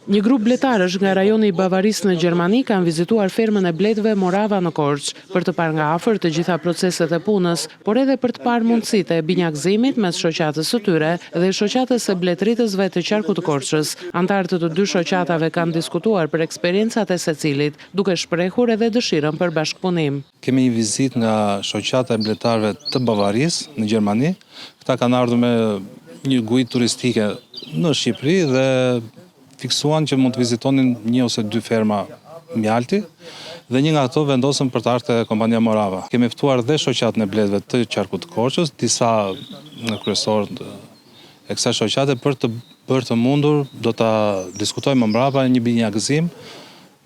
Një grup bletarësh nga rajoni i Bavarisë në Gjermani kanë vizituar fermën e bletëve Morava në Korçë për të parë nga afër të gjitha proceset e punës, por edhe për të parë mundësitë e binjakëzimit mes shoqatës së tyre dhe shoqatës së bletëritësve të qarkut të Korçës. Antarët të dy shoqatave kanë diskutuar për eksperiencat e secilit, duke shprehur edhe dëshirën për bashkëpunim. Kemi një vizitë nga shoqata e bletarëve të Bavarisë në Gjermani. Këta kanë ardhur me një gujë turistike në Shqipëri dhe fiksuan që mund të vizitonin një ose dy ferma mjalti dhe një nga ato vendosën për të ardhur te kompania Morava. Kemi ftuar dhe shoqatën e bletëve të qarkut të Korçës, disa në kryesor e kësaj shoqate për të bërë të mundur do ta diskutojmë më mbrapa një binjakëzim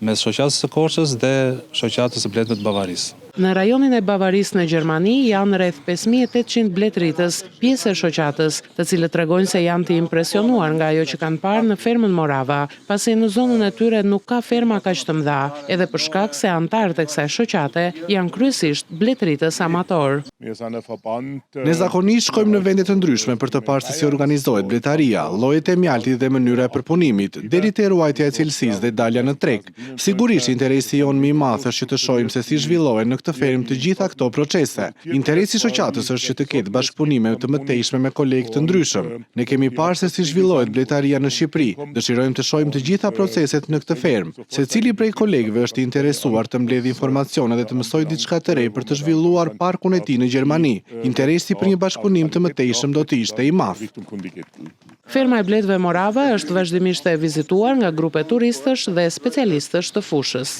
mes shoqatës së Korçës dhe shoqatës së bletëve të Bavarisë. Në rajonin e Bavarisë në Gjermani janë rreth 5800 bletëritës, pjesë e shoqatës, të cilët tregojnë se janë të impresionuar nga ajo që kanë parë në fermën Morava, pasi në zonën e tyre nuk ka ferma kaq të mëdha, edhe për shkak se antarët e kësaj shoqate janë kryesisht bletëritës amator. Ne zakonisht shkojmë në vende të ndryshme për të parë se si organizohet bletaria, llojet e mjaltit dhe mënyra e përpunimit, deri te ruajtja e cilësisë dhe dalja në treg. Sigurisht interesi jon më i madh është që të shohim se si zhvillohen në këtë fermë të gjitha këto procese. Interesi i shoqatës është që të ketë bashkëpunime të mëtejshme me kolegë të ndryshëm. Ne kemi parë se si zhvillohet bletaria në Shqipëri. Dëshirojmë të shohim të gjitha proceset në këtë fermë. Secili prej kolegëve është i interesuar të mbledhë informacione dhe të mësojë diçka të re për të zhvilluar parkun e tij në Gjermani. Interesi për një bashkëpunim të mëtejshëm do të ishte i madh. Ferma e bletëve Morava është vazhdimisht e vizituar nga grupe turistësh dhe specialistësh të fushës.